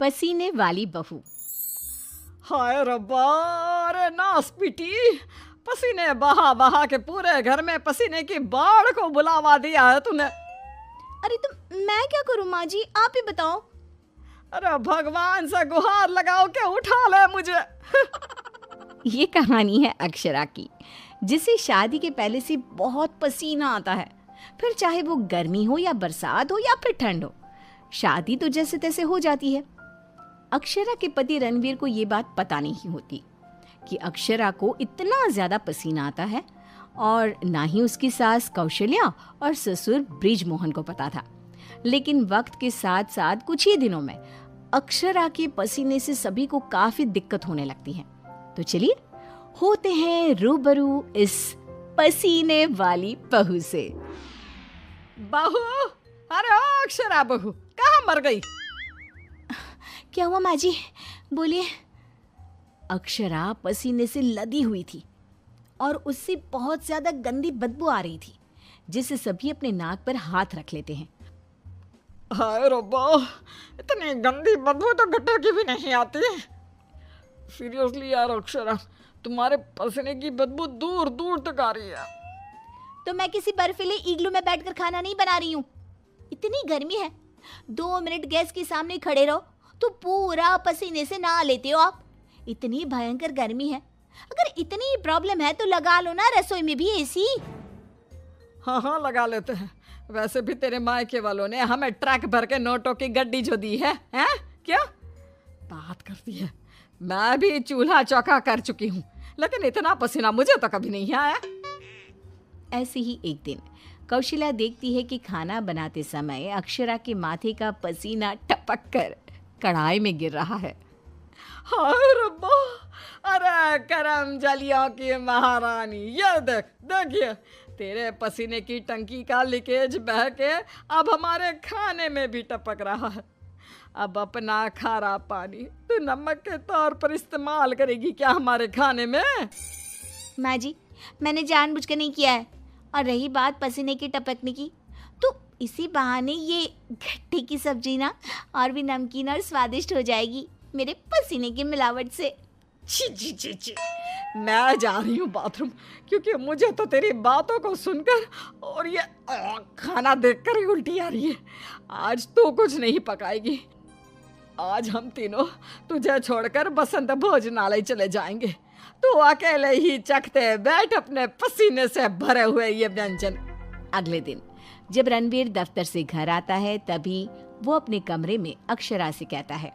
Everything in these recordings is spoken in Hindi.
पसीने वाली बहू। हाय रब्बा, अरे नास पीटी, पसीने बहा बहा के पूरे घर में पसीने की बाढ़ को बुलावा दिया है तूने। अरे तो मैं क्या करूं माँ जी, आप ही बताओ। अरे भगवान से गुहार लगाओ के उठा ले मुझे। ये कहानी है अक्षरा की, जिसे शादी के पहले से बहुत पसीना आता है, फिर चाहे वो गर्मी हो या बरसात हो या फिर ठंड हो, शादी तो जैसे तैसे हो जाती है। अक्षरा के पति रणवीर को ये बात पता नहीं होती कि अक्षरा को इतना ज्यादा पसीना आता है, और ना ही उसकी सास कौशल्या और ससुर ब्रिजमोहन को पता था। लेकिन वक्त के साथ साथ कुछ ही दिनों में अक्षरा के पसीने से सभी को काफी दिक्कत होने लगती है। तो चलिए होते हैं रूबरू इस पसीने वाली बहू से। बहू, अरे ओ अक्षरा बहू, कहाँ मर गई? क्या हुआ माँ जी, बोलिए। अक्षरा पसीने से लदी हुई थी और उससे बहुत ज्यादा गंदी बदबू आ रही थी, जिससे सभी अपने नाक पर हाथ रख लेते हैं। हाय रब्बा, इतनी गंदी बदबू तो गटर की भी नहीं आती। सीरियसली यार अक्षरा, तुम्हारे पसीने की बदबू दूर दूर तक आ रही है। तो मैं किसी बर्फीले इग्लू में बैठकर खाना नहीं बना रही हूँ। इतनी गर्मी है, 2 मिनट गैस के सामने खड़े रहो तो पूरा पसीने से नहा लेते हो आप। इतनी भयंकर गर्मी है, अगर इतनी प्रॉब्लम है तो लगा लो ना रसोई में भी एसी। हाँ हाँ लगा लेते हैं। वैसे भी तेरे मायके वालों ने हमें ट्रक भर के नोटों की गड्डी जो दी है, हैं? क्या बात करती है। मैं भी चूल्हा चौका कर चुकी हूँ, लेकिन इतना पसीना मुझे तो कभी नहीं आया। ऐसे ही एक दिन कौशल्या देखती है कि खाना बनाते समय अक्षरा के माथे का पसीना टपक कर कढ़ाई में गिर रहा है। हाय रब्बा, अरे करम जलियों की महारानी, ये देख, देखिए तेरे पसीने की टंकी का लीकेज बह के अब हमारे खाने में भी टपक रहा है। अब अपना खारा पानी तू नमक के तौर पर इस्तेमाल करेगी क्या हमारे खाने में? माँ जी, मैंने जानबूझकर नहीं किया है। और रही बात पसीने की टपकने की, तो इसी बहाने ये घट्टे की सब्जी ना और भी नमकीन और स्वादिष्ट हो जाएगी मेरे पसीने की मिलावट से। छी छी छी छी, मैं जा रही हूँ बाथरूम, क्योंकि मुझे तो तेरी बातों को सुनकर और ये खाना देखकर ही उल्टी आ रही है। आज तो कुछ नहीं पकाएगी। आज हम तीनों तुझे छोड़कर बसंत भोजनालय चले जाएंगे। तू अकेले ही चखते बैठ अपने पसीने से भरे हुए ये व्यंजन। अगले दिन जब रणवीर दफ्तर से घर आता है, तभी वो अपने कमरे में अक्षरा से कहता है,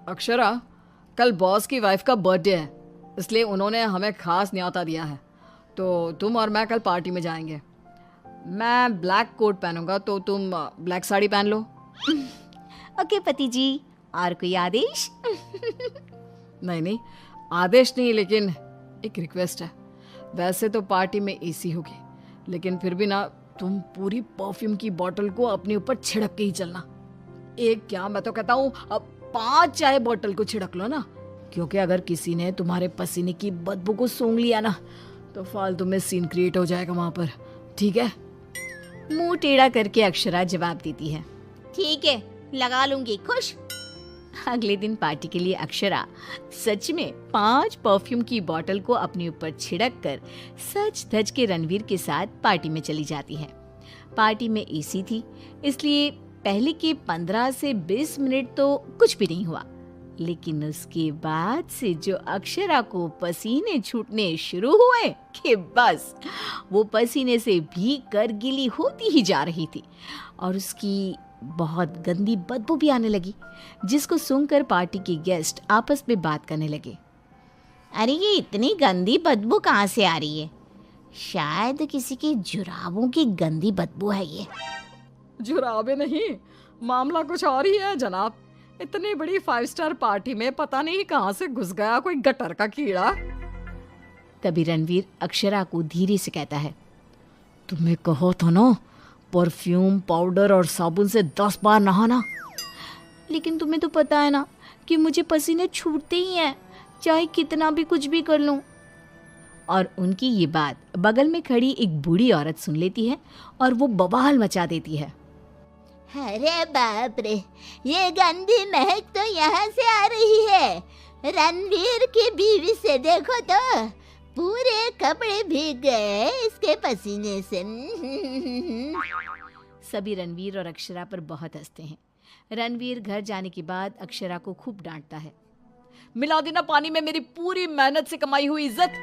अक्षरा, कल बॉस की वाइफ का बर्थडे है, इसलिए उन्होंने हमें खास न्योता दिया है, तो तुम और मैं कल पार्टी में जाएंगे। मैं ब्लैक कोट पहनूंगा, तो तुम ब्लैक साड़ी पहन लो। ओके पति जी, और कोई आदेश? नहीं नहीं, आदेश नहीं, लेकिन एक रिक्वेस्ट है। वैसे तो पार्टी में एसी होगी, लेकिन फिर भी ना तुम पूरी परफ्यूम की बोतल को अपने ऊपर छिड़क के ही चलना। एक क्या, मैं तो कहता हूँ 5 चाय बोतल को छिड़क लो ना, क्योंकि अगर किसी ने तुम्हारे पसीने की बदबू को सूंघ लिया ना तो फालतू में सीन क्रिएट हो जाएगा वहां पर, ठीक है? मुंह टेढ़ा करके अक्षरा जवाब देती है, ठीक है, लगा लूंगी, खुश। अगले दिन पार्टी के लिए अक्षरा सच में 5 परफ्यूम की बोतल को अपने ऊपर छिड़क कर सच धज के रणवीर के साथ पार्टी में चली जाती है। पार्टी में एसी थी, इसलिए पहले के 15 से 20 मिनट तो कुछ भी नहीं हुआ, लेकिन उसके बाद से जो अक्षरा को पसीने छूटने शुरू हुए कि बस वो पसीने से भीग कर गीली होती ही जा रही थी, और उसकी बहुत गंदी बदबू भी आने लगी, जिसको सुनकर पार्टी के गेस्ट आपस में बात करने लगे। अरे ये इतनी गंदी बदबू कहाँ से आ रही है? शायद किसी के जुराबों की गंदी बदबू है ये। जुराबे नहीं, मामला कुछ और ही है जनाब। इतनी बड़ी 5 स्टार पार्टी में पता नहीं कहाँ से घुस गया कोई गटर का कीड़ा। तभी रणवीर अक्षरा को धीरे से कहता है, तुम्हें कहो तो ना परफ्यूम, पाउडर और साबुन से 10 बार नहाना। लेकिन तुम्हें तो पता है ना कि मुझे पसीने छूटते ही हैं, चाहे कितना भी कुछ भी कर लूं। और उनकी ये बात बगल में खड़ी एक बूढ़ी औरत सुन लेती है और वो बवाल मचा देती है। अरे बाप रे, ये गंदी महक तो यहाँ से आ रही है। रणवीर की बीवी से देखो तो पूरे कपड़े भीग गए इसके पसीने से। सभी रणवीर और अक्षरा पर बहुत हंसते हैं। रणवीर घर जाने के बाद अक्षरा को खूब डांटता है। मिला देना पानी में मेरी पूरी मेहनत से कमाई हुई इज्जत।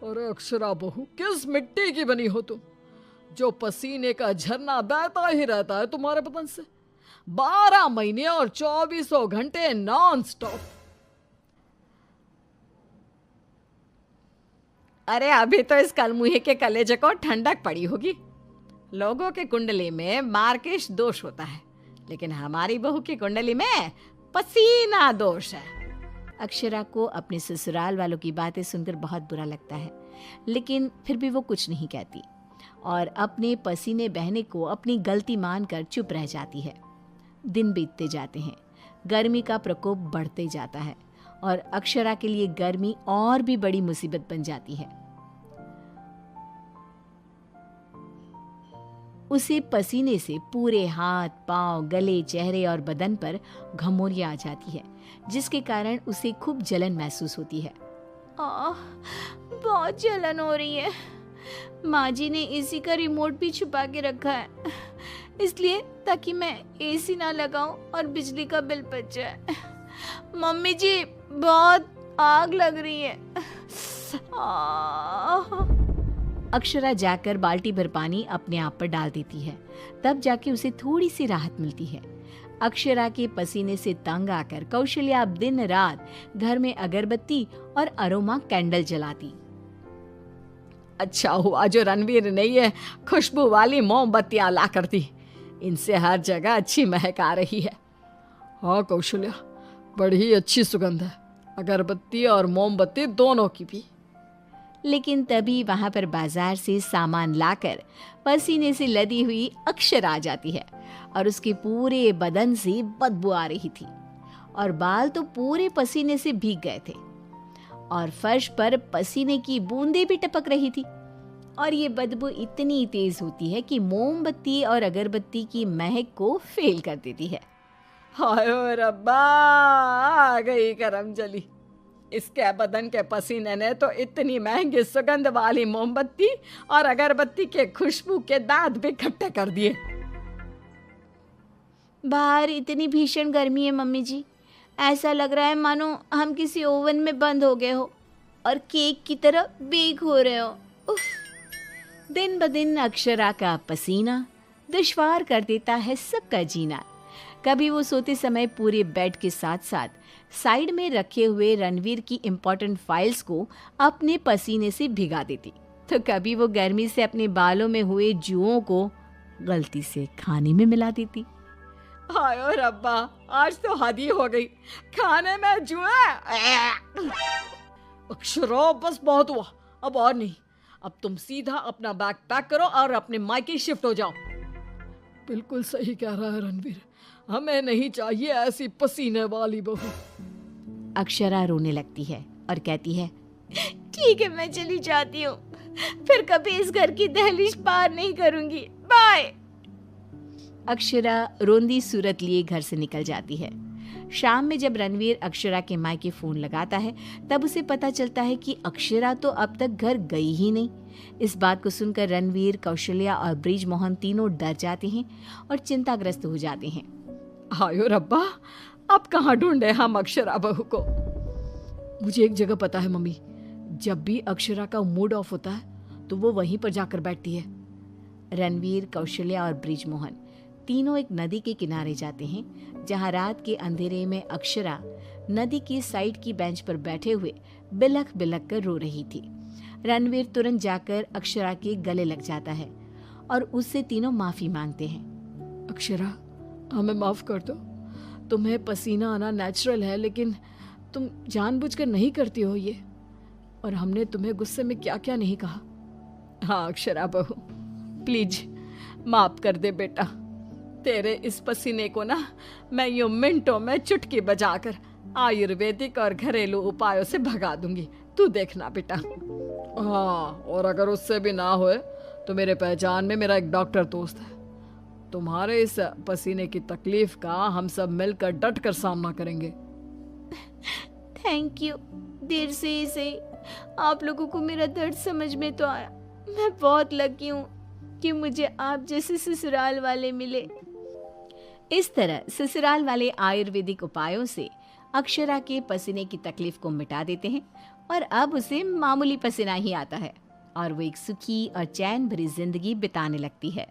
अरे अक्षरा बहू, किस मिट्टी की बनी हो तुम, जो पसीने का झरना बहता ही रहता है तुम्हारे बदन से 12 महीने और 2400 घंटे नॉन स्टॉप। अरे अभी तो इस कलमुहे के कलेजे को ठंडक पड़ी होगी। लोगों के कुंडली में मार्केश दोष होता है, लेकिन हमारी बहू की कुंडली में पसीना दोष है। अक्षरा को अपने ससुराल वालों की बातें सुनकर बहुत बुरा लगता है, लेकिन फिर भी वो कुछ नहीं कहती और अपने पसीने बहने को अपनी गलती मानकर चुप रह जाती है। दिन बीतते जाते हैं, गर्मी का प्रकोप बढ़ते जाता है और अक्षरा के लिए गर्मी और भी बड़ी मुसीबत बन जाती है। उसे पसीने से पूरे हाथ, पांव, गले, चेहरे और बदन पर घमौरियां आ जाती है, जिसके कारण उसे खूब जलन महसूस होती है। बहुत जलन हो रही है। माँ जी ने एसी का रिमोट भी छुपा के रखा है, इसलिए ताकि मैं एसी ना लगाऊं और बिजली का बिल बच जाए। मम्मी जी, बहुत आग लग रही है। अक्षरा जाकर बाल्टी भर पानी अपने आप पर डाल देती है, तब जाके उसे थोड़ी सी राहत मिलती है। अक्षरा के पसीने से तंग आकर कौशल्या अब दिन रात घर में अगरबत्ती और अरोमा कैंडल जलाती। अच्छा हुआ जो रणवीर ने ये खुशबू वाली मोमबत्तियां ला कर दी, इनसे हर जगह अच्छी महक आ रही है। हाँ कौशल्या, बड़ी अच्छी सुगंध है, अगरबत्ती और मोमबत्ती दोनों की भी। लेकिन तभी वहां पर बाजार से सामान लाकर पसीने से लदी हुई अक्षरा आ जाती है और उसके पूरे बदन से बदबू आ रही थी और बाल तो पूरे पसीने से भीग गए थे और फर्श पर पसीने की बूंदें भी टपक रही थी। और ये बदबू इतनी तेज होती है कि मोमबत्ती और अगरबत्ती की महक को फेल कर देती है। हाय रब्बा, आ गई करम जली। इसके बदन के पसीने ने तो इतनी महंगी सुगंध वाली मोमबत्ती और अगरबत्ती के खुशबू के दांत भी खट्टे कर दिए। बाहर इतनी भीषण गर्मी है मम्मी जी, ऐसा लग रहा है मानो हम किसी ओवन में बंद हो गए हो और केक की तरह बेक हो रहे हो। उफ। दिन ब दिन अक्षरा का पसीना दुश्वार कर देता है सबका जीना। कभी वो सोते समय पूरे बेड के साथ साथ साइड में रखे हुए रणवीर की इम्पोर्टेंट फाइल्स को अपने पसीने से भिगा देती, तो कभी वो गर्मी से अपने बालों में हुए जुओं को गलती से खाने में मिला देती। हाय रब्बा, आज तो हद ही हो गई, खाने में जुए। अक्षरा बस बहुत हुआ, अब और नहीं। अब तुम सीधा अपना बैग पैक करो और अपने मायके शिफ्ट हो जाओ। बिल्कुल सही कह रहा है रणवीर, हमें नहीं चाहिए ऐसी पसीने वाली बहू। अक्षरा रोने लगती है और कहती है, ठीक है मैं चली जाती हूँ, फिर कभी इस घर की दहलीज पार नहीं करूंगी, बाय। अक्षरा रोंदी सूरत लिए घर से निकल जाती है। शाम में जब रणवीर अक्षरा के मायके फोन लगाता है, तब उसे पता चलता है कि अक्षरा तो अब तक घर गई ही नहीं। इस बात को सुनकर रणवीर, कौशल्या और ब्रिजमोहन तीनों डर जाते हैं और चिंताग्रस्त हो जाते हैं। हायो रब्बा, अब कहाँ ढूंढे हम अक्षरा बहू को। मुझे एक जगह पता है मम्मी, जब भी अक्षरा का मूड ऑफ होता है तो वो वहीं पर जाकर बैठती है। रणवीर, कौशल्या और ब्रिजमोहन तीनों एक नदी के किनारे जाते हैं, जहां रात के अंधेरे में अक्षरा नदी की साइड की बेंच पर बैठे हुए बिलख बिलख कर रो रही थी। रणवीर तुरंत जाकर अक्षरा के गले लग जाता है और उससे तीनों माफी मांगते हैं। अक्षरा, हमें माफ कर दो, तुम्हें पसीना आना नेचुरल है, लेकिन तुम जानबूझकर नहीं करती हो ये, और हमने तुम्हें गुस्से में क्या क्या नहीं कहा। हाँ अक्षरा बहू, प्लीज माफ कर दे बेटा। तेरे इस पसीने को ना मैं यूं मिनटों में चुटकी बजाकर आयुर्वेदिक और घरेलू उपायों से भगा दूंगी, तू देखना बेटा। हाँ, और अगर उससे भी ना होए तो मेरे पहचान में मेरा एक डॉक्टर दोस्त है, तुम्हारे इस पसीने की तकलीफ का हम सब मिलकर डट कर सामना करेंगे। Thank you. देर से ही सही आप लोगों को मेरा दर्द समझ में तो आया। मैं बहुत लकी हूँ कि मुझे आप जैसे ससुराल वाले मिले। इस तरह ससुराल वाले आयुर्वेदिक उपायों से अक्षरा के पसीने की तकलीफ को मिटा देते हैं और अब उसे मामूली पसीना ही आता है और वो एक सुखी और चैन भरी जिंदगी बिताने लगती है।